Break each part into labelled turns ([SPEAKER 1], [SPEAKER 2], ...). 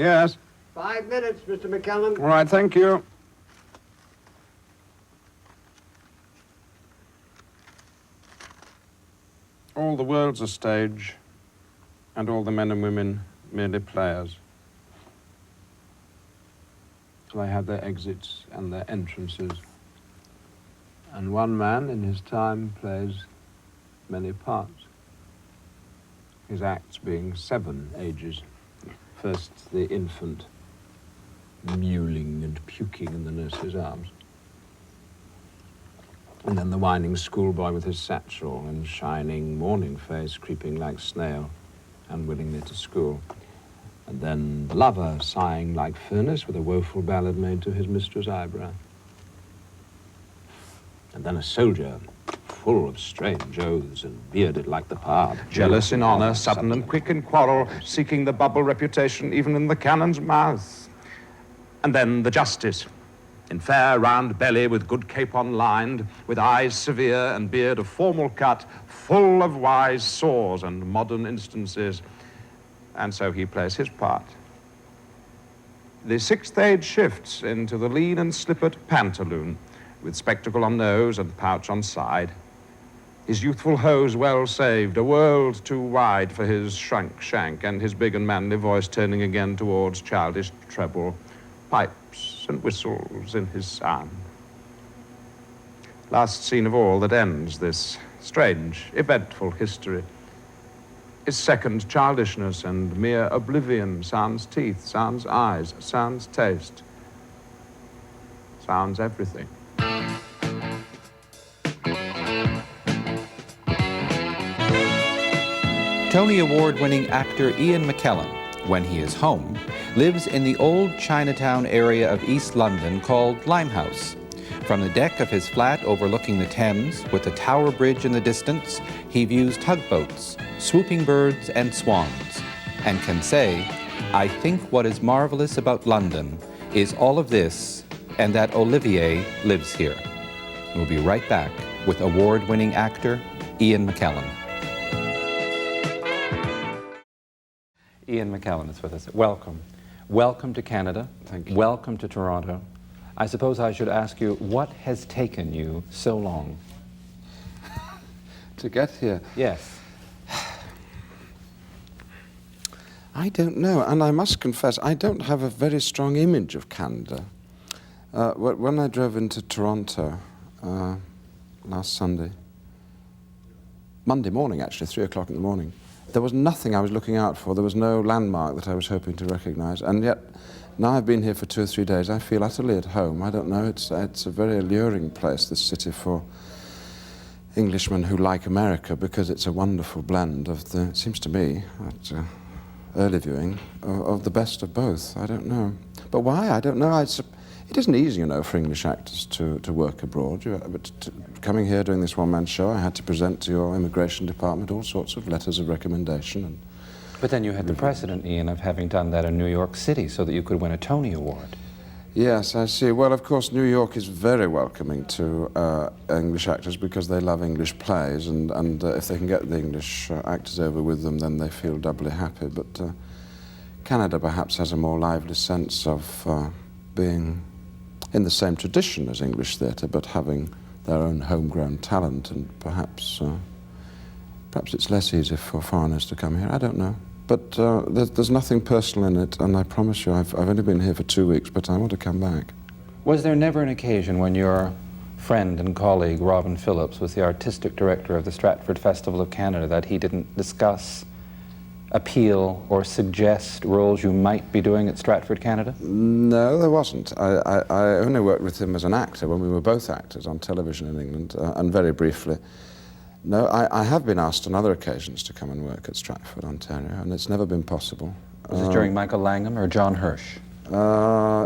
[SPEAKER 1] Yes?
[SPEAKER 2] 5 minutes, Mr. McKellen.
[SPEAKER 1] All right, thank you. All the world's a stage, and all the men and women merely players. They have their exits and their entrances. And one man in his time plays many parts. His acts being 7 ages. First, the infant, mewling and puking in the nurse's arms. And then the whining schoolboy with his satchel and shining morning face creeping like snail, unwillingly to school. And then the lover sighing like furnace with a woeful ballad made to his mistress' eyebrow. And then a soldier, full of strange oaths and bearded like the pard. Jealous in honor, sudden and quick in quarrel, seeking the bubble reputation even in the cannon's mouth. And then the justice, in fair round belly with good capon lined, with eyes severe and beard of formal cut, full of wise saws and modern instances. And so he plays his part. The 6th age shifts into the lean and slippered pantaloon, with spectacle on nose and pouch on side. His youthful hose well saved, a world too wide for his shrunk shank, and his big and manly voice turning again towards childish treble, pipes and whistles in his sound. Last scene of all that ends this strange, eventful history is second childishness and mere oblivion, sans teeth, sans eyes, sans taste, sans everything.
[SPEAKER 3] Tony Award-winning actor Ian McKellen, when he is home, lives in the old Chinatown area of East London called Limehouse. From the deck of his flat overlooking the Thames, with the Tower Bridge in the distance, he views tugboats, swooping birds and swans, and can say, "I think what is marvelous about London is all of this, and that Olivier lives here." We'll be right back with award-winning actor Ian McKellen. Ian McKellen is with us. Welcome. Welcome to Canada.
[SPEAKER 1] Thank you.
[SPEAKER 3] Welcome to Toronto. I suppose I should ask you, what has taken you so long?
[SPEAKER 1] To get here?
[SPEAKER 3] Yes.
[SPEAKER 1] I don't know, and I must confess, I don't have a very strong image of Canada. When I drove into Toronto last Sunday, Monday morning actually, 3 o'clock in the morning, there was nothing I was looking out for. There was no landmark that I was hoping to recognize, and yet now I've been here for 2 or 3 days, I feel utterly at home. I don't know, it's a very alluring place, this city, for Englishmen who like America, because it's a wonderful blend of the, it seems to me, at early viewing, of the best of both. I don't know. But why? I don't know. It isn't easy, you know, for English actors to work abroad. But coming here doing this one-man show, I had to present to your immigration department all sorts of letters of recommendation.
[SPEAKER 3] But then you had the precedent, Ian, of having done that in New York City so that you could win a Tony Award.
[SPEAKER 1] Yes, I see. Well, of course, New York is very welcoming to English actors because they love English plays, and if they can get the English actors over with them, then they feel doubly happy. But Canada perhaps has a more lively sense of being in the same tradition as English theatre, but having their own homegrown talent, and perhaps it's less easy for foreigners to come here. I don't know. But there's nothing personal in it, and I promise you, I've only been here for 2 weeks, but I want to come back.
[SPEAKER 3] Was there never an occasion when your friend and colleague, Robin Phillips, was the artistic director of the Stratford Festival of Canada, that he didn't discuss, appeal, or suggest roles you might be doing at Stratford, Canada?
[SPEAKER 1] No, there wasn't. I only worked with him as an actor when we were both actors on television in England, and very briefly. No, I have been asked on other occasions to come and work at Stratford, Ontario, and it's never been possible.
[SPEAKER 3] Was it during Michael Langham or John Hirsch?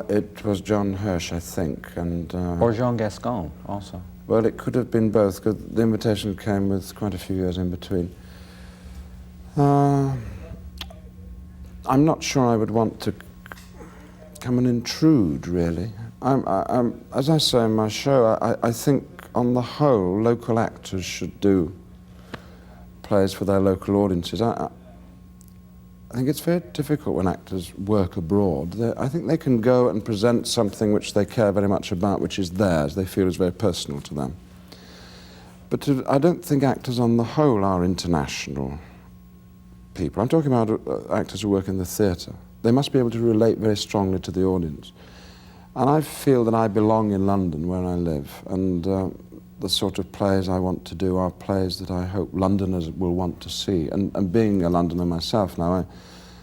[SPEAKER 1] It was John Hirsch, I think, and...
[SPEAKER 3] or Jean Gascon, also.
[SPEAKER 1] Well, it could have been both, because the invitation came with quite a few years in between. I'm not sure I would want to come and intrude, really. As I say in my show, I think, on the whole, local actors should do plays for their local audiences. I think it's very difficult when actors work abroad. I think they can go and present something which they care very much about, which is theirs, they feel is very personal to them. But I don't think actors on the whole are international people. I'm talking about actors who work in the theatre. They must be able to relate very strongly to the audience. And I feel that I belong in London, where I live, and the sort of plays I want to do are plays that I hope Londoners will want to see. And being a Londoner myself now,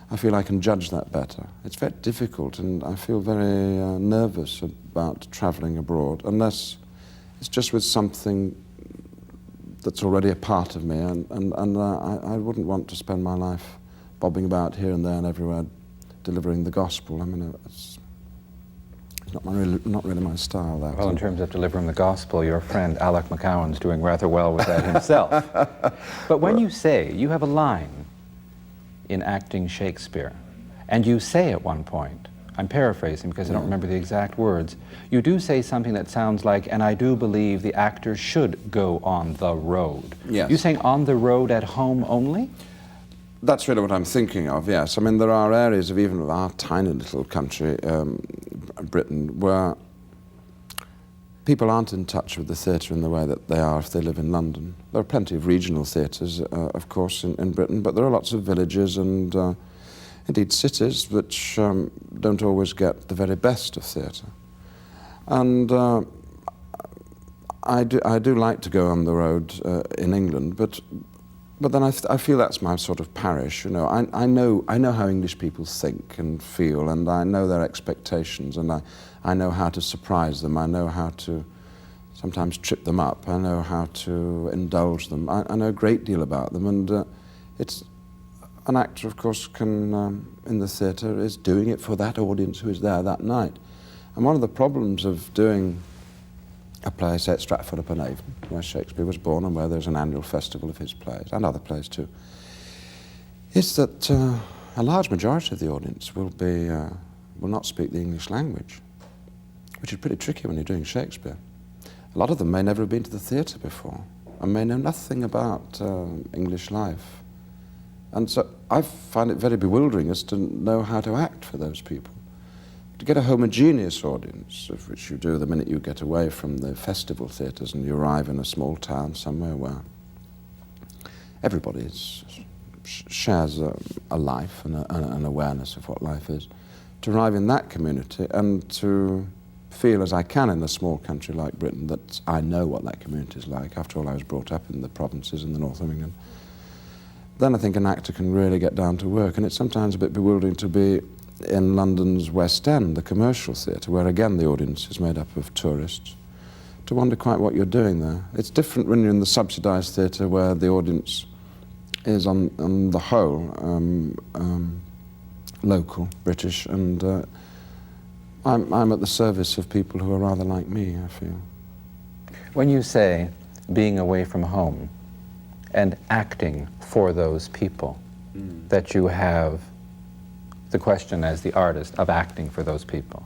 [SPEAKER 1] I feel I can judge that better. It's very difficult, and I feel very nervous about travelling abroad, unless it's just with something that's already a part of me, and I wouldn't want to spend my life bobbing about here and there and everywhere delivering the gospel. I mean, it's not really my style, that.
[SPEAKER 3] Well, in terms of delivering the gospel, your friend Alec McCowan's doing rather well with that himself. But when you say, you have a line in acting Shakespeare, and you say at one point, I'm paraphrasing because I don't remember the exact words, you do say something that sounds like, and I do believe the actor should go on the road.
[SPEAKER 1] Yes.
[SPEAKER 3] You saying on the road at home only?
[SPEAKER 1] That's really what I'm thinking of, yes. I mean, there are areas of even our tiny little country, Britain, where people aren't in touch with the theatre in the way that they are if they live in London. There are plenty of regional theatres, of course, in Britain, but there are lots of villages and indeed cities which don't always get the very best of theatre. And I do like to go on the road in England, but then I feel that's my sort of parish. You know, I know how English people think and feel, and I know their expectations, and I know how to surprise them. I know how to sometimes trip them up. I know how to indulge them. I know a great deal about them, and it's an actor, of course, can in the theatre is doing it for that audience who is there that night. And one of the problems of doing a play, say, at Stratford-upon-Avon, where Shakespeare was born and where there's an annual festival of his plays, and other plays too, is that a large majority of the audience will not speak the English language, which is pretty tricky when you're doing Shakespeare. A lot of them may never have been to the theatre before and may know nothing about English life. And so I find it very bewildering as to know how to act for those people. To get a homogeneous audience, of which you do the minute you get away from the festival theatres and you arrive in a small town somewhere where everybody shares a life and an awareness of what life is, to arrive in that community and to feel as I can in a small country like Britain that I know what that community is like. After all, I was brought up in the provinces in the north of England. Then I think an actor can really get down to work, and it's sometimes a bit bewildering to be in London's West End, the commercial theatre, where again the audience is made up of tourists, to wonder quite what you're doing there. It's different when you're in the subsidised theatre where the audience is on the whole local, British, and I'm at the service of people who are rather like me, I feel.
[SPEAKER 3] When you say being away from home and acting for those people, that you have the question as the artist of acting for those people,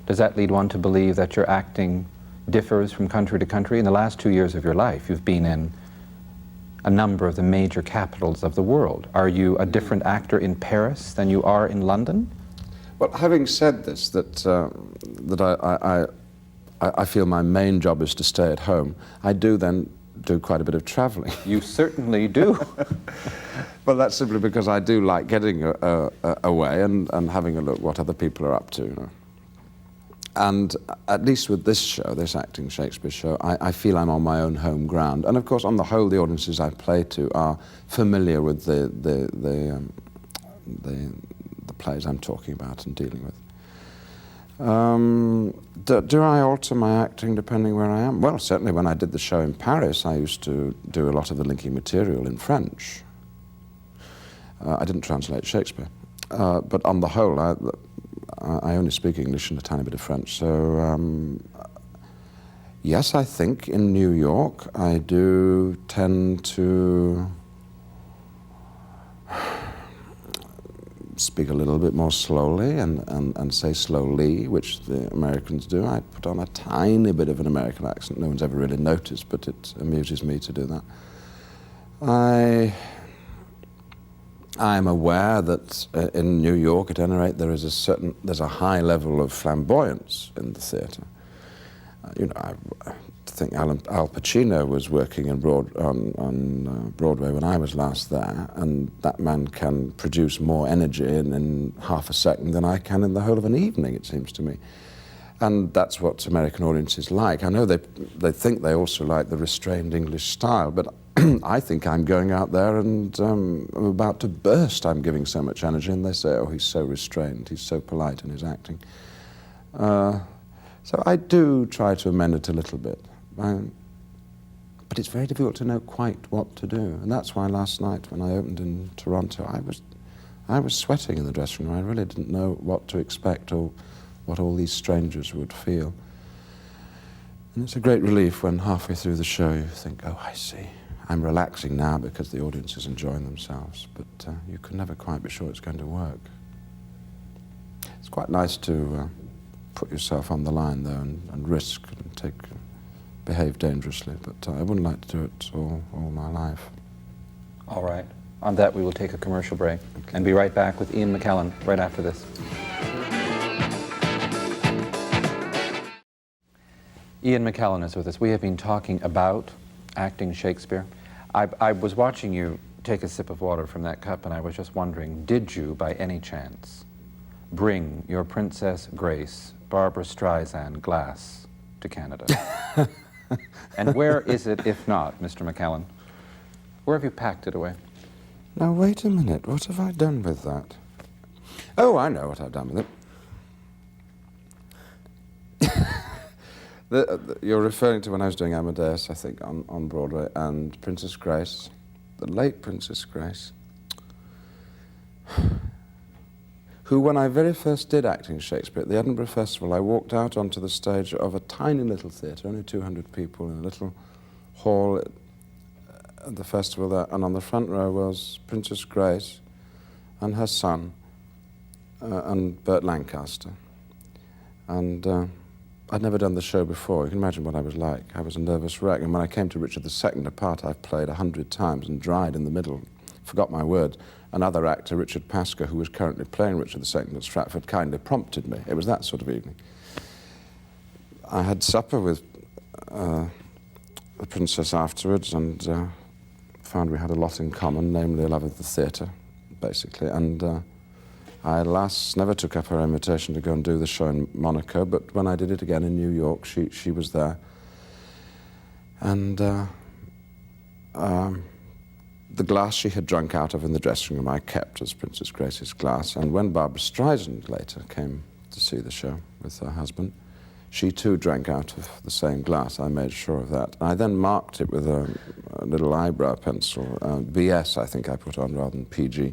[SPEAKER 3] does that lead one to believe that your acting differs from country to country? In the last 2 years of your life, you've been in a number of the major capitals of the world. Are you a different actor in Paris than you are in London?
[SPEAKER 1] Well, having said this, that I feel my main job is to stay at home, I do then do quite a bit of travelling.
[SPEAKER 3] You certainly do.
[SPEAKER 1] Well, that's simply because I do like getting away and having a look what other people are up to. You know. And at least with this show, this Acting Shakespeare show, I feel I'm on my own home ground. And of course, on the whole, the audiences I play to are familiar with the plays I'm talking about and dealing with. Do I alter my acting depending where I am? Well, certainly when I did the show in Paris, I used to do a lot of the linking material in French. I didn't translate Shakespeare, but on the whole, I only speak English and a tiny bit of French. So yes, I think in New York I do tend to speak a little bit more slowly and say slowly, which the Americans do. I put on a tiny bit of an American accent. No one's ever really noticed, but it amuses me to do that. I am aware that in New York, at any rate, there's a high level of flamboyance in the theatre. You know, I think Al Pacino was working on Broadway when I was last there, and that man can produce more energy in half a second than I can in the whole of an evening, it seems to me. And that's what American audiences like. I know they think they also like the restrained English style, but I think I'm going out there and I'm about to burst. I'm giving so much energy, and they say, oh, he's so restrained, he's so polite in his acting. So I do try to amend it a little bit. But it's very difficult to know quite what to do. And that's why last night when I opened in Toronto, I was sweating in the dressing room. I really didn't know what to expect or what all these strangers would feel. And it's a great relief when halfway through the show you think, oh, I see. I'm relaxing now because the audience is enjoying themselves, but you can never quite be sure it's going to work. It's quite nice to put yourself on the line, though, and risk and behave dangerously, but I wouldn't like to do it all my life.
[SPEAKER 3] All right. On that, we will take a commercial break and be right back with Ian McKellen right after this. Ian McKellen is with us. We have been talking about acting Shakespeare. I was watching you take a sip of water from that cup, and I was just wondering, did you, by any chance, bring your Princess Grace, Barbra Streisand glass to Canada? And where is it, if not, Mr. McKellen? Where have you packed it away?
[SPEAKER 1] Now, wait a minute. What have I done with that? Oh, I know what I've done with it. You're referring to when I was doing Amadeus, I think, on Broadway, and Princess Grace, the late Princess Grace, who, when I very first did acting Shakespeare at the Edinburgh Festival, I walked out onto the stage of a tiny little theatre, only 200 people, in a little hall at the festival there, and on the front row was Princess Grace and her son, and Burt Lancaster. And I'd never done the show before. You can imagine what I was like. I was a nervous wreck. And when I came to Richard II, a part I've played 100 times and dried in the middle, forgot my words, another actor, Richard Pascoe, who was currently playing Richard II at Stratford, kindly prompted me. It was that sort of evening. I had supper with the princess afterwards and found we had a lot in common, namely a love of the theatre, basically. And I, alas, never took up her invitation to go and do the show in Monaco, but when I did it again in New York, she was there. And the glass she had drunk out of in the dressing room I kept as Princess Grace's glass, and when Barbra Streisand later came to see the show with her husband, she too drank out of the same glass. I made sure of that. I then marked it with a little eyebrow pencil, BS I think I put on rather than PG,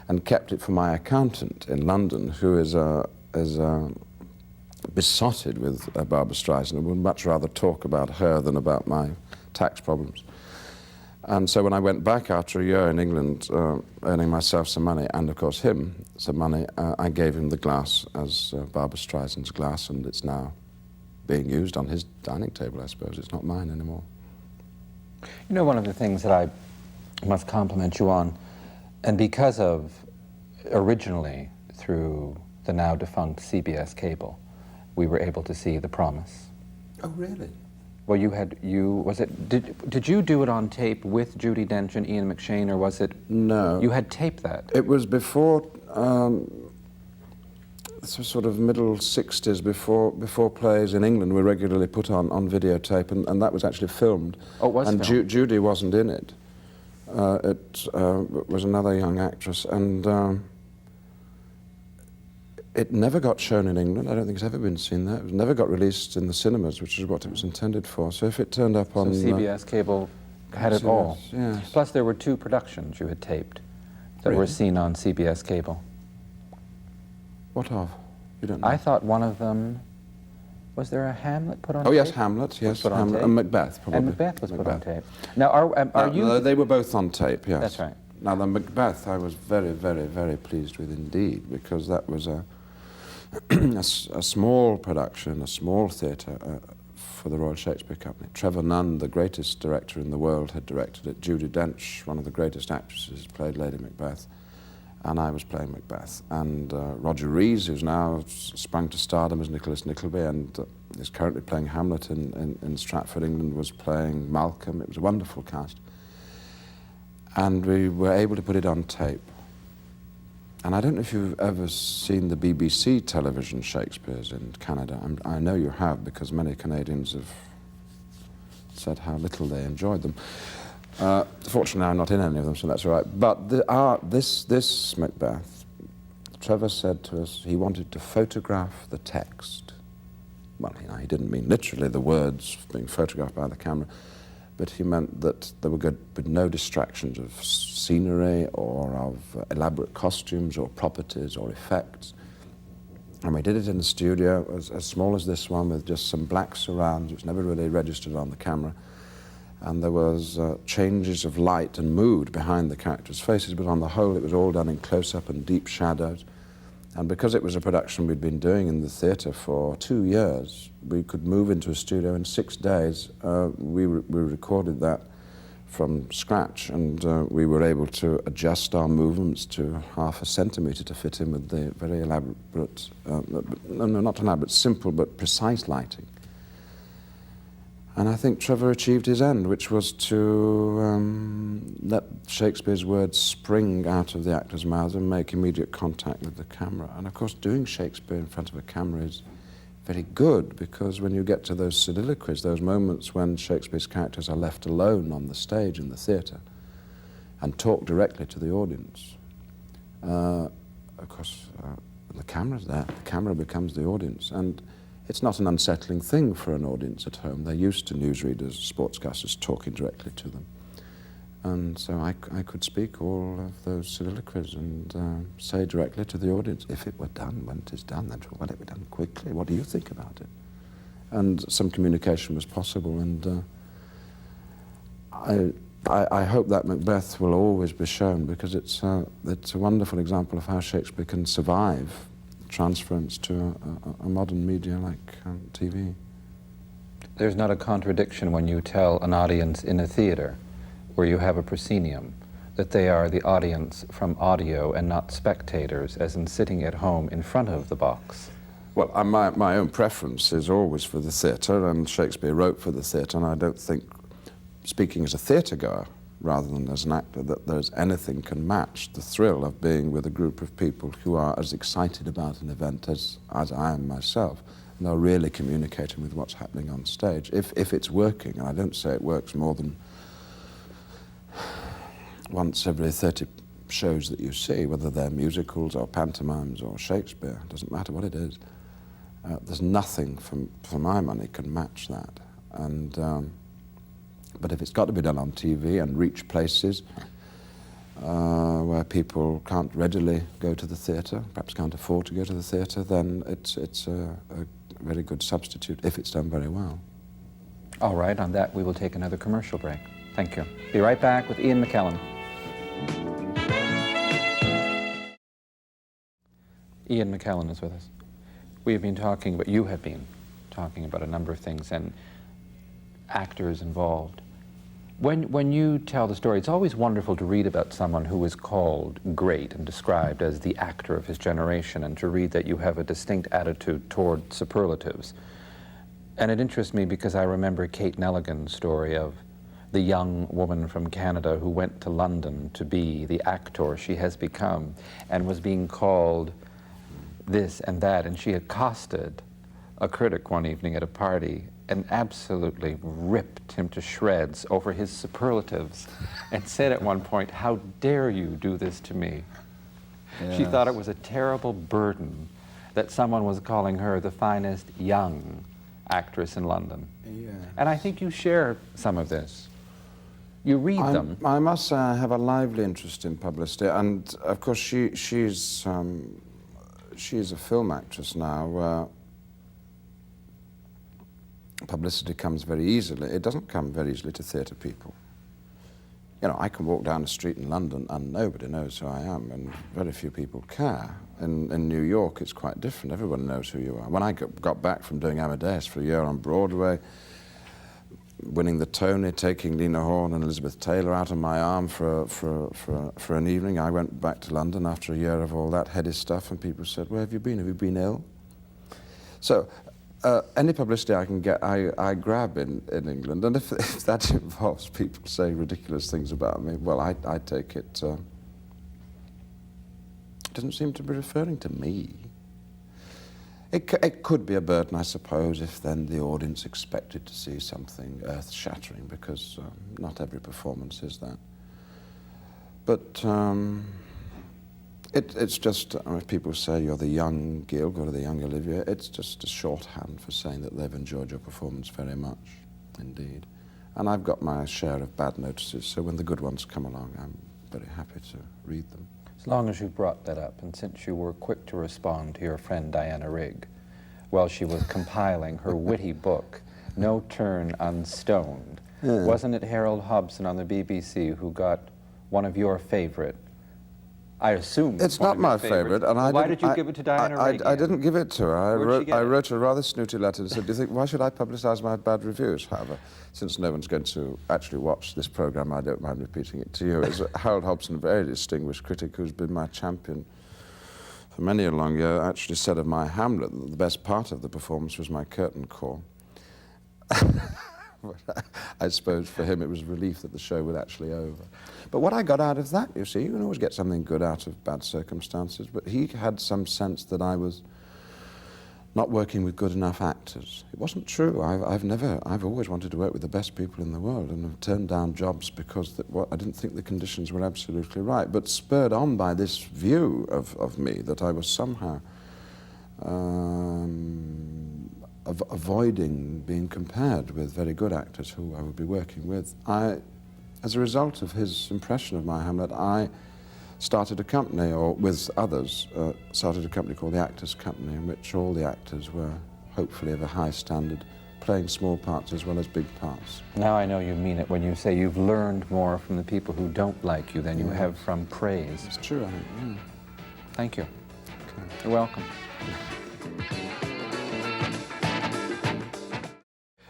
[SPEAKER 1] and kept it for my accountant in London, who is besotted with Barbra Streisand and would much rather talk about her than about my tax problems. And so when I went back after a year in England, earning myself some money, and of course him some money, I gave him the glass as Barbra Streisand's glass, and it's now being used on his dining table, I suppose. It's not mine anymore.
[SPEAKER 3] You know, one of the things that I must compliment you on, and because of, originally, through the now defunct CBS cable, we were able to see The Promise.
[SPEAKER 1] Oh, really?
[SPEAKER 3] Well, did you do it on tape with Judi Dench and Ian McShane, or was it? No. You had taped that?
[SPEAKER 1] It was before, this was sort of middle 60s, before plays in England were regularly put on videotape, and that was actually filmed.
[SPEAKER 3] Oh, it was filmed?
[SPEAKER 1] And Judi wasn't in it. It was another young actress, and it never got shown in England. I don't think it's ever been seen there. It never got released in the cinemas, which is what it was intended for. So if it turned up on...
[SPEAKER 3] So CBS cable had it all.
[SPEAKER 1] Yes.
[SPEAKER 3] Plus there were 2 productions you had taped that were seen on CBS cable.
[SPEAKER 1] What of? You don't know.
[SPEAKER 3] I thought one of them... Was there a Hamlet put on tape?
[SPEAKER 1] Oh, yes, Hamlet, yes.
[SPEAKER 3] Put on tape.
[SPEAKER 1] And MacBeth, probably.
[SPEAKER 3] And MacBeth was put on tape. Now, are you...
[SPEAKER 1] No, they were both on tape, yes.
[SPEAKER 3] That's right.
[SPEAKER 1] Now, the MacBeth I was very, very, very pleased with indeed, because that was a small production, a small theatre for the Royal Shakespeare Company. Trevor Nunn, the greatest director in the world, had directed it. Judi Dench, one of the greatest actresses, played Lady Macbeth. and I was playing Macbeth. And Roger Rees, who's now sprung to stardom as Nicholas Nickleby and is currently playing Hamlet in Stratford, England, was playing Malcolm. It was a wonderful cast. And we were able to put it on tape. And I don't know if you've ever seen the BBC television Shakespeare's in Canada. I know you have, because many Canadians have said how little they enjoyed them. Fortunately, I'm not in any of them, so that's all right. But this Macbeth, Trevor said to us he wanted to photograph the text. Well, he didn't mean literally the words being photographed by the camera, but he meant that there were going to be no distractions of scenery or of elaborate costumes or properties or effects. And we did it in the studio, as small as this one, with just some black surrounds, which never really registered on the camera. And there was changes of light and mood behind the characters' faces, but on the whole it was all done in close-up and deep shadows. And because it was a production we'd been doing in the theatre for 2 years, we could move into a studio in 6 days. We recorded that from scratch, and we were able to adjust our movements to ½ a centimetre to fit in with the very elaborate, no, not elaborate, simple but precise lighting. And I think Trevor achieved his end, which was to let Shakespeare's words spring out of the actor's mouth and make immediate contact with the camera. And of course, doing Shakespeare in front of a camera is very good, because when you get to those soliloquies, those moments when Shakespeare's characters are left alone on the stage in the theatre and talk directly to the audience, of course, the camera's there. The camera becomes the audience. And it's not an unsettling thing for an audience at home. They're used to newsreaders, sportscasters talking directly to them. And so I could speak all of those soliloquies and say directly to the audience, if it were done, when it is done, then will it be done quickly? What do you think about it? And some communication was possible, and I hope that Macbeth will always be shown, because it's a wonderful example of how Shakespeare can survive transference to a modern media like TV.
[SPEAKER 3] There's not a contradiction when you tell an audience in a theater where you have a proscenium that they are the audience from audio and not spectators, as in sitting at home in front of the box.
[SPEAKER 1] Well, my own preference is always for the theatre, and Shakespeare wrote for the theatre, and I don't think, speaking as a theatre-goer rather than as an actor, that there's anything can match the thrill of being with a group of people who are as excited about an event as I am myself, and are really communicating with what's happening on stage, if it's working. And I don't say it works more than once every 30 shows that you see, whether they're musicals or pantomimes or Shakespeare, it doesn't matter what it is. There's nothing, for my money, can match that. And but if it's got to be done on TV and reach places where people can't readily go to the theatre, perhaps can't afford to go to the theatre, then it's a very good substitute if it's done very well.
[SPEAKER 3] All right, on that we will take another commercial break. Thank you. Be right back with Ian McKellen. Ian McKellen is with us. We have been talking about, you have been talking about a number of things and actors involved. When you tell the story, it's always wonderful to read about someone who is called great and described as the actor of his generation, and to read that you have a distinct attitude toward superlatives. And it interests me because I remember Kate Nelligan's story of the young woman from Canada who went to London to be the actor she has become, and was being called this and that, and she accosted a critic one evening at a party and absolutely ripped him to shreds over his superlatives and said at one point, "How dare you do this to me?" Yes. She thought it was a terrible burden that someone was calling her the finest young actress in London. Yes. And I think you share some of this. You read them.
[SPEAKER 1] I must say I have a lively interest in publicity, and of course she's a film actress now where publicity comes very easily. It doesn't come very easily to theatre people. You know, I can walk down the street in London and nobody knows who I am, and very few people care. In New York, it's quite different. Everyone knows who you are. When I got back from doing Amadeus for a year on Broadway, winning the Tony, taking Lena Horne and Elizabeth Taylor out of my arm for an evening. I went back to London after a year of all that heady stuff, and people said, "Where have you been? Have you been ill?" So any publicity I can get, I grab in England, and if that involves people saying ridiculous things about me, well, I take it. It doesn't seem to be referring to me. It could be a burden, I suppose, if then the audience expected to see something earth-shattering, because not every performance is that. But it's just, if people say you're the young Gilg or the young Olivia, it's just a shorthand for saying that they've enjoyed your performance very much, indeed. And I've got my share of bad notices, so when the good ones come along, I'm very happy to read them.
[SPEAKER 3] As long as you brought that up, and since you were quick to respond to your friend Diana Rigg, while she was compiling her witty book, No Turn Unstoned, wasn't it Harold Hobson on the BBC who got one of your favorite? I assume
[SPEAKER 1] it's not my favorite, and
[SPEAKER 3] why did you give it to Diana Rigg?
[SPEAKER 1] I didn't give it to her. I wrote a rather snooty letter and said, "Do you think why should I publicise my bad reviews?" However, since no one's going to actually watch this programme, I don't mind repeating it to you. It's Harold Hobson, a very distinguished critic who's been my champion for many a long year, actually said of my Hamlet that the best part of the performance was my curtain call. I suppose for him it was a relief that the show was actually over. But what I got out of that, you see, you can always get something good out of bad circumstances, but he had some sense that I was not working with good enough actors. It wasn't true. I've always wanted to work with the best people in the world, and have turned down jobs because I didn't think the conditions were absolutely right, but spurred on by this view of me that I was somehow avoiding being compared with very good actors who I would be working with. As a result of his impression of my Hamlet, I started a company, or with others, started a company called the Actors Company, in which all the actors were hopefully of a high standard, playing small parts as well as big parts.
[SPEAKER 3] Now I know you mean it when you say you've learned more from the people who don't like you than you have from praise.
[SPEAKER 1] It's true, I think, yeah.
[SPEAKER 3] Thank you.
[SPEAKER 1] Okay.
[SPEAKER 3] You're welcome.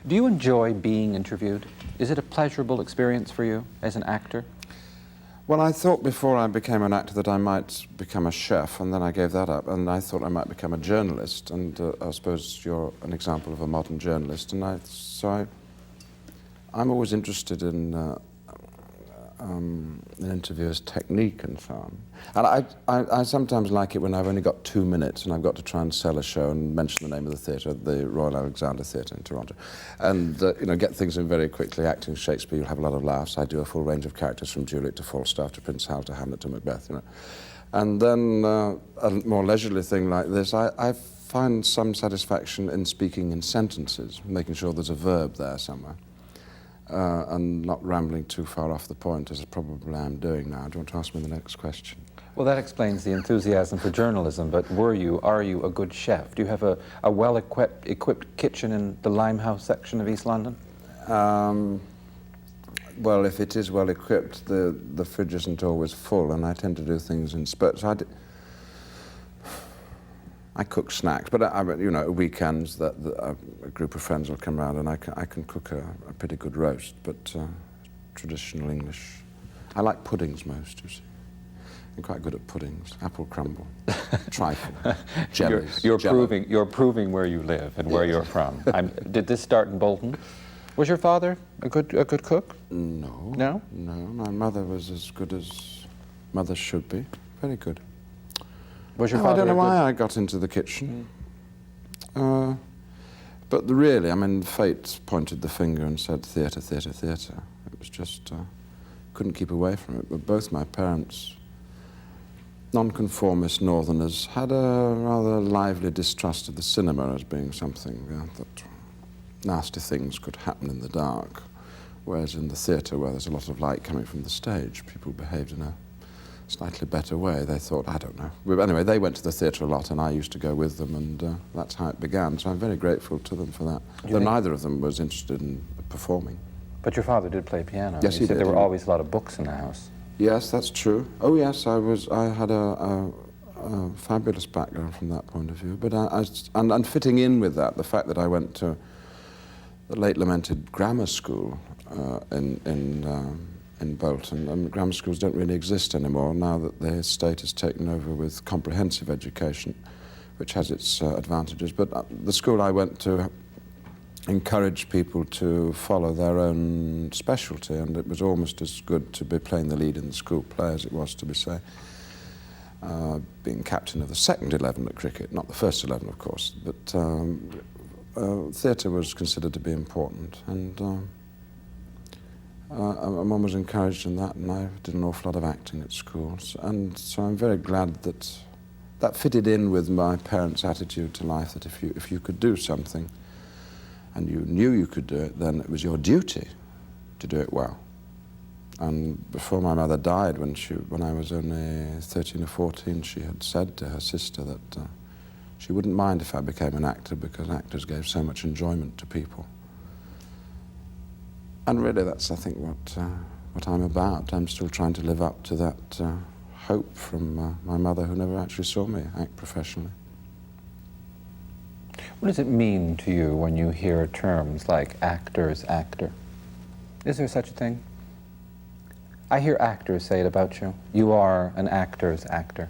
[SPEAKER 3] Do you enjoy being interviewed? Is it a pleasurable experience for you as an actor?
[SPEAKER 1] Well, I thought before I became an actor that I might become a chef, and then I gave that up, and I thought I might become a journalist, and I suppose you're an example of a modern journalist, and so I'm always interested in an interviewer's technique and so on. And I sometimes like it when I've only got 2 minutes and I've got to try and sell a show and mention the name of the theatre, the Royal Alexander Theatre in Toronto, and you know, get things in very quickly. Acting Shakespeare, you'll have a lot of laughs. I do a full range of characters from Juliet to Falstaff to Prince Hal to Hamlet to MacBeth, you know. And then a more leisurely thing like this, I find some satisfaction in speaking in sentences, making sure there's a verb there somewhere. And not rambling too far off the point, as I probably am doing now. Do you want to ask me the next question?
[SPEAKER 3] Well, that explains the enthusiasm for journalism, but are you a good chef? Do you have a well-equipped kitchen in the Limehouse section of East London?
[SPEAKER 1] Well, if it is well-equipped, the fridge isn't always full, and I tend to do things in spurts. I cook snacks, but you know, weekends that a group of friends will come around, and I can cook a pretty good roast. But traditional English, I like puddings most. You see, I'm quite good at puddings. Apple crumble, trifle, jellies.
[SPEAKER 3] You're proving where you live and where you're from. Did this start in Bolton? Was your father a good cook?
[SPEAKER 1] No.
[SPEAKER 3] No?
[SPEAKER 1] No. My mother was as good as mothers should be. Very good.
[SPEAKER 3] Was your father
[SPEAKER 1] I don't know why I got into the kitchen. But really, I mean, fate pointed the finger and said, theatre, theatre, theatre. It was just, couldn't keep away from it. But both my parents, nonconformist northerners, had a rather lively distrust of the cinema as being something that nasty things could happen in the dark. Whereas in the theatre, where there's a lot of light coming from the stage, people behaved in a slightly better way. They thought, I don't know. But anyway, they went to the theatre a lot, and I used to go with them, and that's how it began. So I'm very grateful to them for that. Though neither of them was interested in performing.
[SPEAKER 3] But your father did play piano.
[SPEAKER 1] Yes,
[SPEAKER 3] he
[SPEAKER 1] did.
[SPEAKER 3] There were always a lot of books in the house.
[SPEAKER 1] Yes, that's true. Oh yes, I had a fabulous background from that point of view. But and fitting in with that, the fact that I went to the late lamented grammar school in Bolton. And grammar schools don't really exist anymore now that the state has taken over with comprehensive education, which has its advantages. But the school I went to encouraged people to follow their own specialty, and it was almost as good to be playing the lead in the school play as it was to be, say, being captain of the second 11 at cricket, not the first 11, of course. But theatre was considered to be important, and one was encouraged in that, and I did an awful lot of acting at schools. And so I'm very glad that that fitted in with my parents' attitude to life, that if you could do something, and you knew you could do it, then it was your duty to do it well. And before my mother died, when I was only 13 or 14, she had said to her sister that she wouldn't mind if I became an actor because actors gave so much enjoyment to people. And really that's, I think, what I'm about. I'm still trying to live up to that hope from my mother, who never actually saw me act professionally.
[SPEAKER 3] What does it mean to you when you hear terms like actor's actor? Is there such a thing? I hear actors say it about you. You are an actor's actor.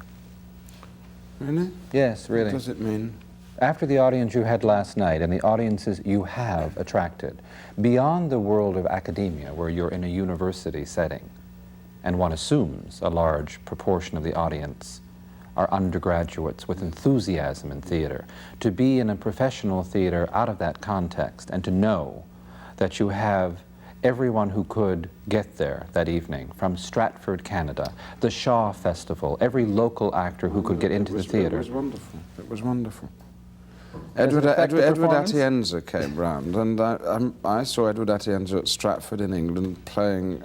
[SPEAKER 1] Really?
[SPEAKER 3] Yes, really.
[SPEAKER 1] What does it mean?
[SPEAKER 3] After the audience you had last night and the audiences you have attracted, beyond the world of academia where you're in a university setting, and one assumes a large proportion of the audience are undergraduates with enthusiasm in theater, to be in a professional theater out of that context and to know that you have everyone who could get there that evening, from Stratford, Canada, the Shaw Festival, every local actor who could get into the theater.
[SPEAKER 1] It was wonderful. It was wonderful. Edward Atienza came round, and I saw Edward Atienza at Stratford in England playing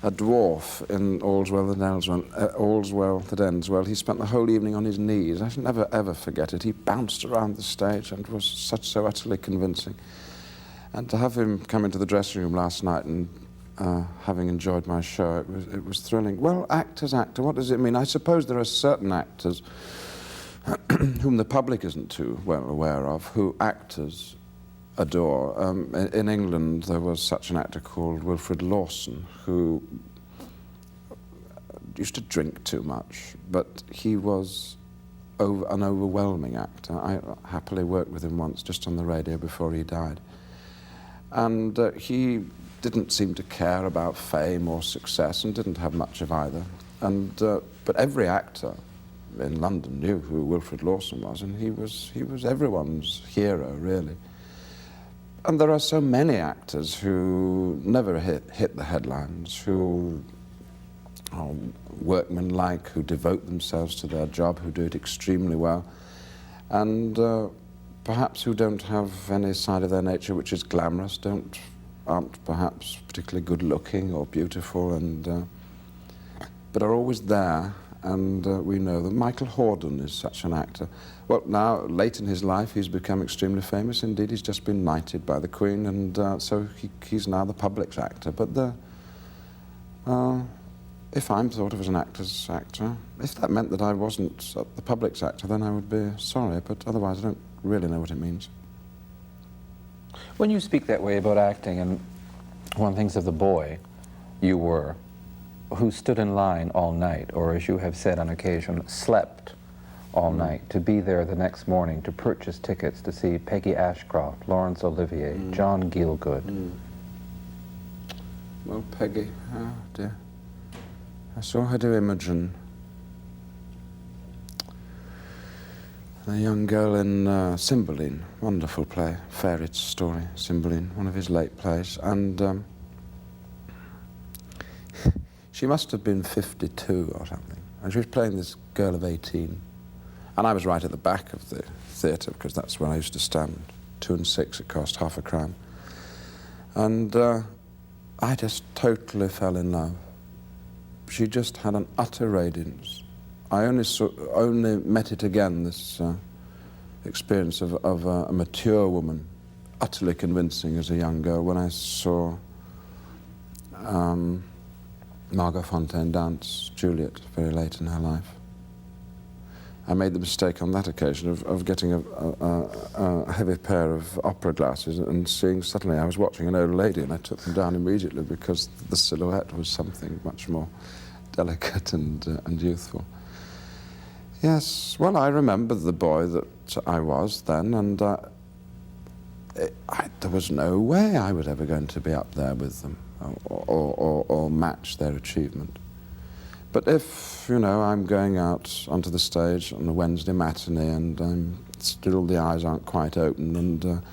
[SPEAKER 1] a dwarf in All's Well That Ends Well. He spent the whole evening on his knees. I shall never, ever forget it. He bounced around the stage and was so utterly convincing. And to have him come into the dressing room last night and having enjoyed my show, it was thrilling. Well, actor's actor, what does it mean? I suppose there are certain actors whom the public isn't too well aware of, who actors adore. In England, there was such an actor called Wilfred Lawson, who used to drink too much, but he was an overwhelming actor. I happily worked with him once, just on the radio before he died. And he didn't seem to care about fame or success, and didn't have much of either. And but every actor in London knew who Wilfred Lawson was, and he was everyone's hero, really. And there are so many actors who never hit the headlines, who are workmanlike, who devote themselves to their job, who do it extremely well, and perhaps who don't have any side of their nature which is glamorous, aren't perhaps particularly good-looking or beautiful, and but are always there. And we know that Michael Horden is such an actor. Well, now, late in his life, he's become extremely famous. Indeed, he's just been knighted by the Queen, and so he's now the public's actor. But if I'm thought of as an actor's actor, if that meant that I wasn't the public's actor, then I would be sorry, but otherwise I don't really know what it means.
[SPEAKER 3] When you speak that way about acting, and one thinks of the boy you were, who stood in line all night, or as you have said on occasion, slept all night to be there the next morning to purchase tickets to see Peggy Ashcroft, Laurence Olivier, John Gielgud.
[SPEAKER 1] Well, Peggy, oh dear. I saw her do Imogen. The young girl in Cymbeline, wonderful play, fairy story, Cymbeline, one of his late plays, and she must have been 52 or something, and she was playing this girl of 18. And I was right at the back of the theatre, because that's where I used to stand. 2 and 6, it cost half a crown. And I just totally fell in love. She just had an utter radiance. I only met it again, this experience of a mature woman, utterly convincing as a young girl, when I saw Margot Fonteyn dance Juliet very late in her life. I made the mistake on that occasion of getting a heavy pair of opera glasses and seeing suddenly I was watching an old lady, and I took them down immediately because the silhouette was something much more delicate and youthful. Yes, well, I remember the boy that I was then, and there was no way I was ever going to be up there with them or match their achievement. But if, you know, I'm going out onto the stage on a Wednesday matinee and still the eyes aren't quite open and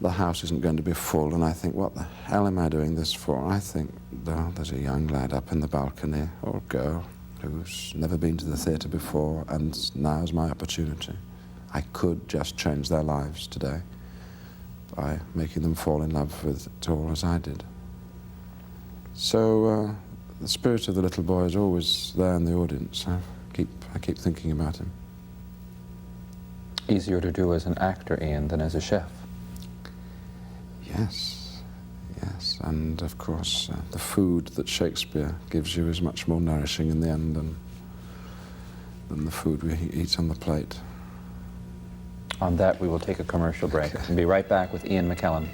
[SPEAKER 1] the house isn't going to be full, and I think, what the hell am I doing this for? I think, oh, there's a young lad up in the balcony, or girl, who's never been to the theatre before, and now's my opportunity. I could just change their lives today by making them fall in love with it all as I did. So the spirit of the little boy is always there in the audience. I keep thinking about him.
[SPEAKER 3] Easier to do as an actor, Ian, than as a chef.
[SPEAKER 1] Yes, yes, and of course the food that Shakespeare gives you is much more nourishing in the end than the food we eat on the plate.
[SPEAKER 3] On that, we will take a commercial break and be right back with Ian McKellen.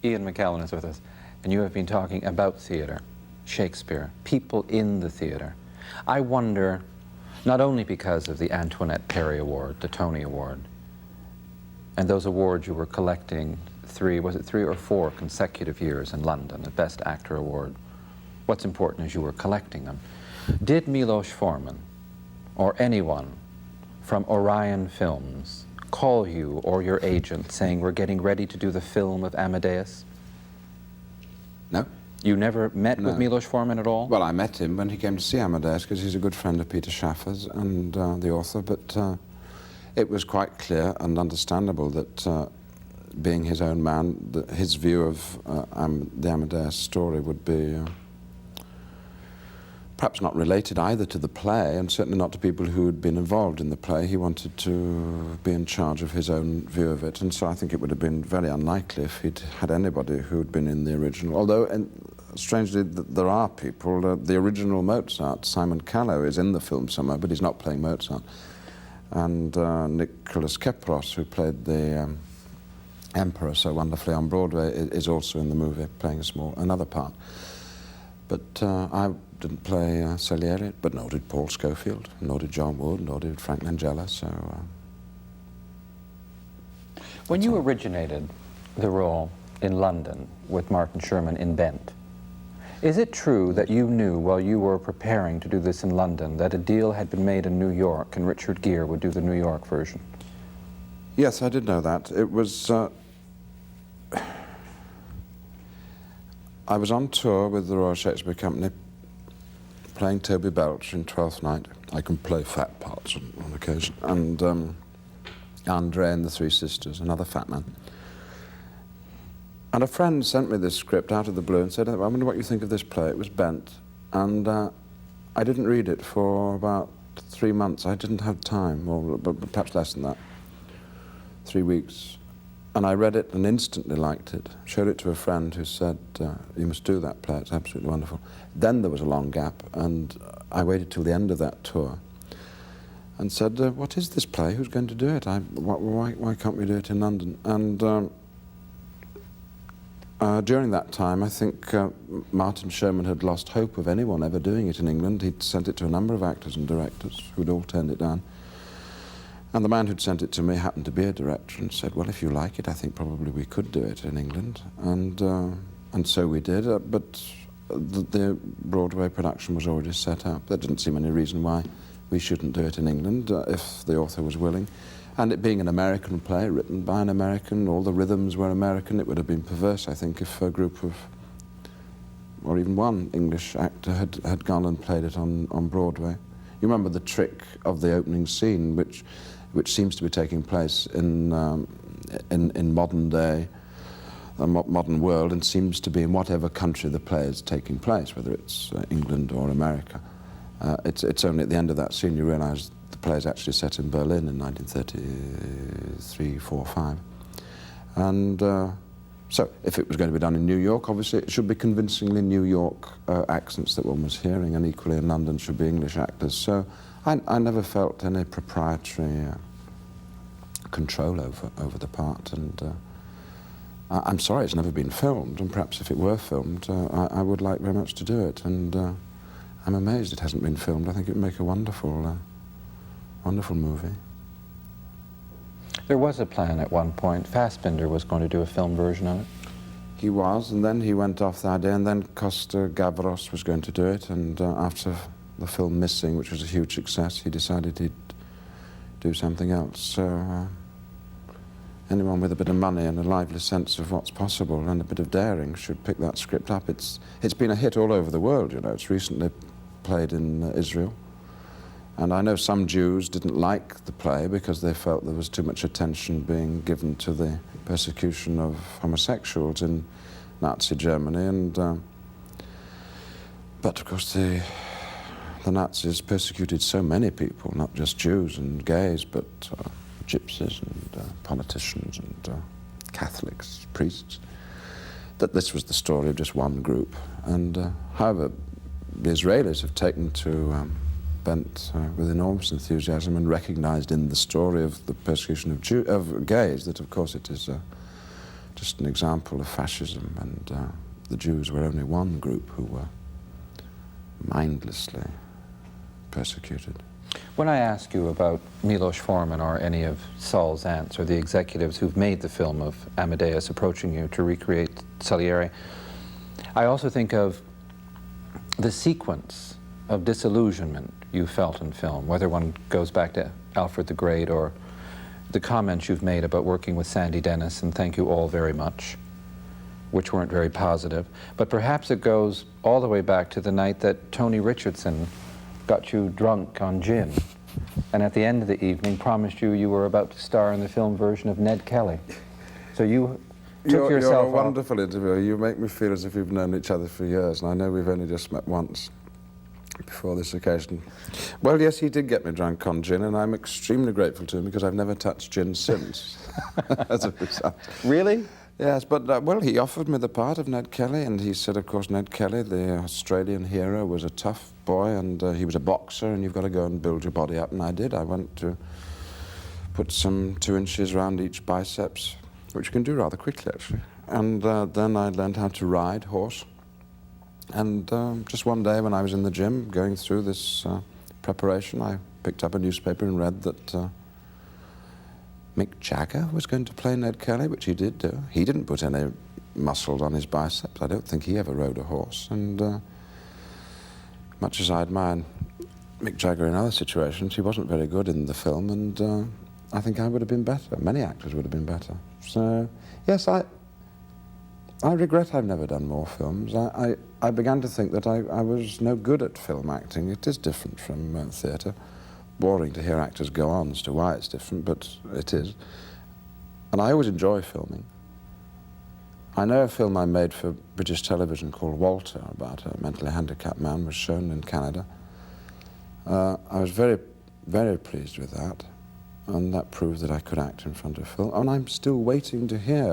[SPEAKER 3] Ian McKellen is with us, and you have been talking about theater, Shakespeare, people in the theater. I wonder, not only because of the Antoinette Perry Award, the Tony Award, and those awards you were collecting three or four consecutive years in London, the Best Actor Award. What's important is you were collecting them. Did Milos Forman or anyone from Orion Films call you or your agent saying, we're getting ready to do the film of Amadeus?
[SPEAKER 1] No.
[SPEAKER 3] You never met with Milos Forman at all?
[SPEAKER 1] Well, I met him when he came to see Amadeus because he's a good friend of Peter Schaffer's and the author, but it was quite clear and understandable that being his own man, his view of the Amadeus story would be perhaps not related either to the play and certainly not to people who had been involved in the play. He wanted to be in charge of his own view of it, and so I think it would have been very unlikely if he'd had anybody who had been in the original. Although, strangely, there are people. The original Mozart, Simon Callow, is in the film somewhere, but he's not playing Mozart. And Nicholas Kepros, who played the Emperor so wonderfully on Broadway, is also in the movie, playing another part. But I didn't play Salieri, but nor did Paul Schofield, nor did John Wood, nor did Frank Langella, so...
[SPEAKER 3] When you originated the role in London with Martin Sherman in Bent, is it true that you knew while you were preparing to do this in London that a deal had been made in New York and Richard Gere would do the New York version?
[SPEAKER 1] Yes, I did know that. It was... I was on tour with the Royal Shakespeare Company playing Toby Belch in Twelfth Night. I can play fat parts on occasion. And Andre and the Three Sisters, another fat man. And a friend sent me this script out of the blue and said, I wonder what you think of this play. It was Bent. And I didn't read it for about 3 months. I didn't have time, or perhaps less than that. 3 weeks. And I read it and instantly liked it. Showed it to a friend who said, you must do that play, it's absolutely wonderful. Then there was a long gap, and I waited till the end of that tour and said, what is this play? Who's going to do it? Why can't we do it in London? And during that time, I think Martin Sherman had lost hope of anyone ever doing it in England. He'd sent it to a number of actors and directors who'd all turned it down. And the man who'd sent it to me happened to be a director and said, well, if you like it, I think probably we could do it in England. And so we did, but the Broadway production was already set up. There didn't seem any reason why we shouldn't do it in England if the author was willing. And it being an American play, written by an American, all the rhythms were American, it would have been perverse, I think, if a group of, or even one English actor had gone and played it on Broadway. You remember the trick of the opening scene, which seems to be taking place in modern day, the modern world, and seems to be in whatever country the play is taking place, whether it's England or America. It's only at the end of that scene you realise the play is actually set in Berlin in 1933, 4, 5. And So if it was going to be done in New York, obviously it should be convincingly New York accents that one was hearing, and equally in London should be English actors. So I never felt any proprietary control over the part, and I'm sorry it's never been filmed, and perhaps if it were filmed, I would like very much to do it, and I'm amazed it hasn't been filmed. I think it would make a wonderful, wonderful movie.
[SPEAKER 3] There was a plan at one point. Fassbinder was going to do a film version of it.
[SPEAKER 1] He was, and then he went off the idea, and then Costa Gavros was going to do it, and after the film Missing, which was a huge success, he decided he'd do something else. So anyone with a bit of money and a lively sense of what's possible and a bit of daring should pick that script up. It's been a hit all over the world, you know. It's recently played in Israel. And I know some Jews didn't like the play because they felt there was too much attention being given to the persecution of homosexuals in Nazi Germany. And but of course the Nazis persecuted so many people, not just Jews and gays, but gypsies and politicians and Catholics, priests, that this was the story of just one group. And however, the Israelis have taken to bent with enormous enthusiasm and recognized in the story of the persecution of gays that, of course, it is just an example of fascism, and the Jews were only one group who were mindlessly persecuted.
[SPEAKER 3] When I ask you about Milos Forman or any of Saul's aunts or the executives who've made the film of Amadeus approaching you to recreate Salieri, I also think of the sequence of disillusionment you felt in film, whether one goes back to Alfred the Great or the comments you've made about working with Sandy Dennis, and thank you all very much, which weren't very positive. But perhaps it goes all the way back to the night that Tony Richardson got you drunk on gin, and at the end of the evening promised you were about to star in the film version of Ned Kelly. So you took yourself
[SPEAKER 1] You're a
[SPEAKER 3] off.
[SPEAKER 1] wonderful interviewer. You make me feel as if we've known each other for years, and I know we've only just met once before this occasion. Well, yes, he did get me drunk on gin, and I'm extremely grateful to him because I've never touched gin since, as a result.
[SPEAKER 3] Really?
[SPEAKER 1] Yes, but, well, he offered me the part of Ned Kelly, and he said, of course, Ned Kelly, the Australian hero, was a tough boy, and he was a boxer, and you've got to go and build your body up, and I did. I went to put some 2 inches around each biceps, which you can do rather quickly, actually. And then I learned how to ride horse. And just one day when I was in the gym going through this preparation, I picked up a newspaper and read that Mick Jagger was going to play Ned Kelly, which he did do. He didn't put any muscles on his biceps. I don't think he ever rode a horse. And much as I admire Mick Jagger in other situations, he wasn't very good in the film, and I think I would have been better. Many actors would have been better. So, yes, I regret I've never done more films. I began to think that I was no good at film acting. It is different from theatre. Boring to hear actors go on as to why it's different, but it is. And I always enjoy filming. I know a film I made for British television called Walter, about a mentally handicapped man, was shown in Canada. I was very, very pleased with that, and that proved that I could act in front of film. And I'm still waiting to hear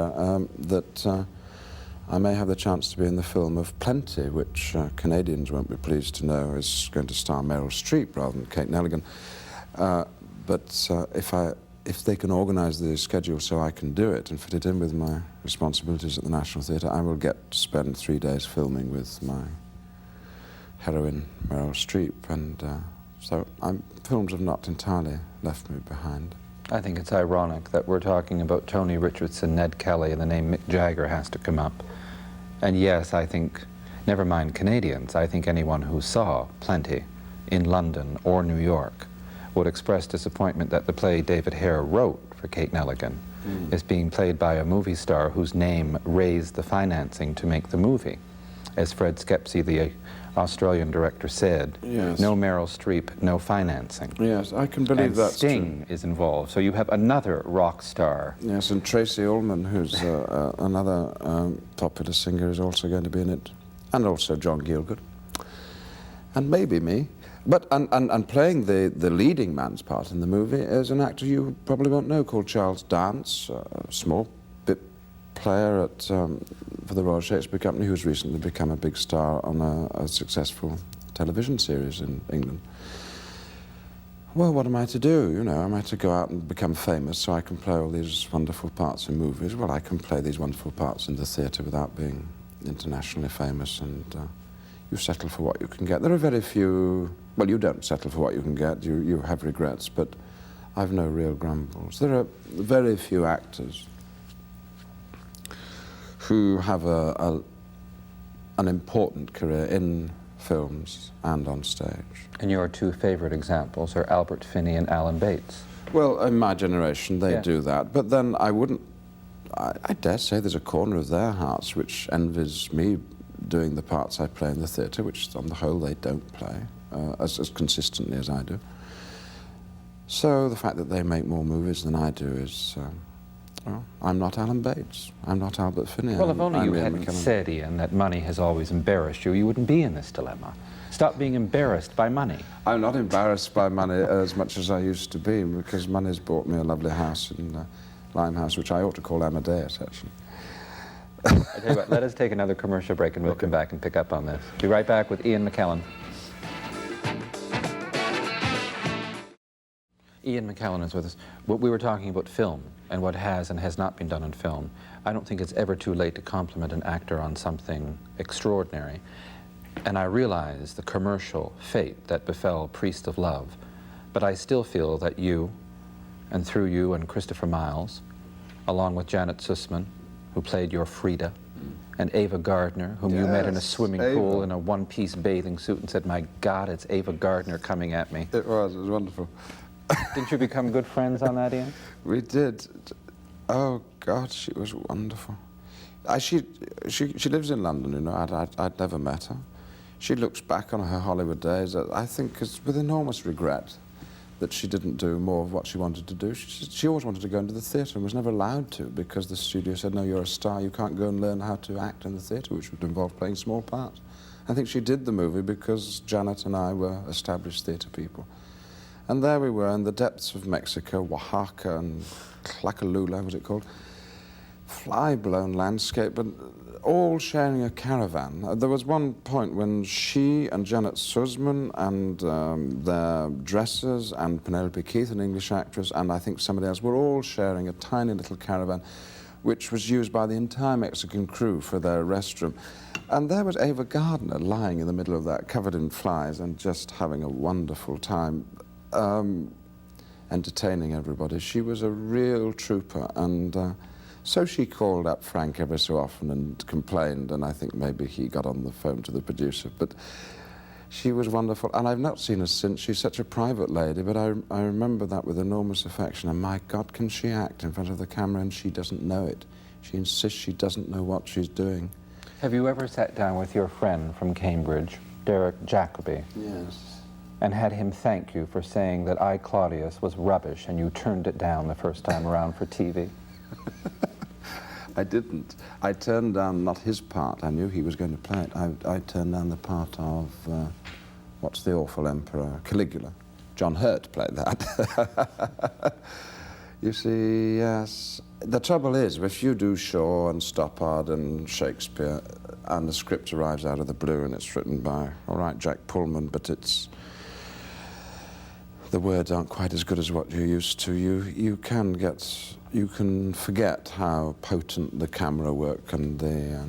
[SPEAKER 1] that I may have the chance to be in the film of Plenty, which Canadians won't be pleased to know is going to star Meryl Streep rather than Kate Nelligan. But if they can organise the schedule so I can do it and fit it in with my responsibilities at the National Theatre, I will get to spend 3 days filming with my heroine, Meryl Streep. And so films have not entirely left me behind.
[SPEAKER 3] I think it's ironic that we're talking about Tony Richardson, Ned Kelly, and the name Mick Jagger has to come up. And yes, I think, never mind Canadians, I think anyone who saw Plenty in London or New York would express disappointment that the play David Hare wrote for Kate Nelligan is being played by a movie star whose name raised the financing to make the movie. As Fred Skepsey, the Australian director, said,
[SPEAKER 1] yes.
[SPEAKER 3] No Meryl Streep, no financing.
[SPEAKER 1] Yes, I can believe
[SPEAKER 3] and
[SPEAKER 1] that's
[SPEAKER 3] Sting
[SPEAKER 1] true.
[SPEAKER 3] is involved, so you have another rock star.
[SPEAKER 1] Yes, and Tracy Ullman, who's another popular singer, is also going to be in it, and also John Gielgud, and maybe me. But and playing the leading man's part in the movie is an actor you probably won't know called Charles Dance, a small bit player at, for the Royal Shakespeare Company who's recently become a big star on a successful television series in England. Well, what am I to do? You know, am I to go out and become famous so I can play all these wonderful parts in movies? Well, I can play these wonderful parts in the theatre without being internationally famous, and you settle for what you can get. There are very few, well, you don't settle for what you can get, you have regrets, but I've no real grumbles. There are very few actors who have an important career in films and on stage.
[SPEAKER 3] And your two favorite examples are Albert Finney and Alan Bates.
[SPEAKER 1] Well, in my generation, they
[SPEAKER 3] Yeah.
[SPEAKER 1] do that, but then I dare say there's a corner of their hearts which envies me doing the parts I play in the theatre, which on the whole they don't play as consistently as I do. So the fact that they make more movies than I do is, well, I'm not Alan Bates, I'm not Albert Finney.
[SPEAKER 3] Well, if only
[SPEAKER 1] I'm
[SPEAKER 3] you
[SPEAKER 1] Ian
[SPEAKER 3] hadn't
[SPEAKER 1] McKellen.
[SPEAKER 3] said, Ian, that money has always embarrassed you, you wouldn't be in this dilemma. Stop being embarrassed by money.
[SPEAKER 1] I'm not embarrassed by money as much as I used to be, because money's bought me a lovely house in Limehouse, which I ought to call Amadeus, actually.
[SPEAKER 3] I tell you what, let us take another commercial break and we'll come back and pick up on this. Be right back with Ian McKellen. Ian McKellen is with us. We were talking about film and what has and has not been done on film. I don't think it's ever too late to compliment an actor on something extraordinary. And I realize the commercial fate that befell Priest of Love, but I still feel that you, and through you and Christopher Miles, along with Janet Sussman, who played your Frida, and Ava Gardner, whom you met in a swimming pool in a one-piece bathing suit and said, "My God, it's Ava Gardner coming at me."
[SPEAKER 1] It was wonderful.
[SPEAKER 3] Didn't you become good friends on that, Ian?
[SPEAKER 1] We did. Oh, God, she was wonderful. She lives in London, you know. I'd never met her. She looks back on her Hollywood days, I think, with enormous regret that she didn't do more of what she wanted to do. She always wanted to go into the theatre and was never allowed to, because the studio said, no, you're a star, you can't go and learn how to act in the theatre, which would involve playing small parts. I think she did the movie because Janet and I were established theatre people. And there we were in the depths of Mexico, Oaxaca and Tlacalula, was it called? Fly-blown landscape, but all sharing a caravan. There was one point when she and Janet Sussman and their dressers and Penelope Keith, an English actress, and I think somebody else, were all sharing a tiny little caravan which was used by the entire Mexican crew for their restroom. And there was Ava Gardner lying in the middle of that, covered in flies, and just having a wonderful time, entertaining everybody. She was a real trooper, and so she called up Frank every so often and complained, and I think maybe he got on the phone to the producer, but she was wonderful, and I've not seen her since. She's such a private lady, but I remember that with enormous affection, and my God, can she act in front of the camera, and she doesn't know it. She insists she doesn't know what she's doing.
[SPEAKER 3] Have you ever sat down with your friend from Cambridge, Derek Jacobi,
[SPEAKER 1] Yes.
[SPEAKER 3] and had him thank you for saying that I, Claudius, was rubbish and you turned it down the first time around for TV?
[SPEAKER 1] I didn't. I turned down not his part. I knew he was going to play it. I turned down the part of, what's the awful emperor? Caligula. John Hurt played that. You see, yes. The trouble is, if you do Shaw and Stoppard and Shakespeare, and the script arrives out of the blue and it's written by, all right, Jack Pullman, but it's, the words aren't quite as good as what you're used to. You can forget how potent the camera work and the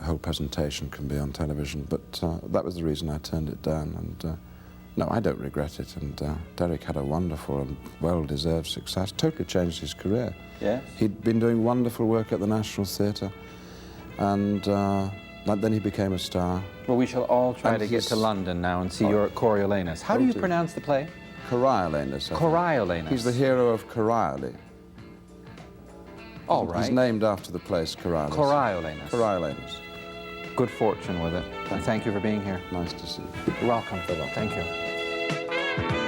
[SPEAKER 1] whole presentation can be on television. But that was the reason I turned it down. And no, I don't regret it. And Derek had a wonderful and well-deserved success. Totally changed his career.
[SPEAKER 3] Yes?
[SPEAKER 1] He'd been doing wonderful work at the National Theatre, and then he became a star.
[SPEAKER 3] Well, we shall all try
[SPEAKER 1] And
[SPEAKER 3] to get
[SPEAKER 1] he's-
[SPEAKER 3] to London now and see your Coriolanus. How do you
[SPEAKER 1] do.
[SPEAKER 3] pronounce the play?
[SPEAKER 1] Coriolanus. I think.
[SPEAKER 3] Coriolanus.
[SPEAKER 1] He's the hero of Corioli.
[SPEAKER 3] All right.
[SPEAKER 1] He's named after the place Coriolanus.
[SPEAKER 3] Coriolanus.
[SPEAKER 1] Coriolanus.
[SPEAKER 3] Good fortune with it. And thank you for being here.
[SPEAKER 1] Nice to see you.
[SPEAKER 3] You're welcome, Philip. Thank you.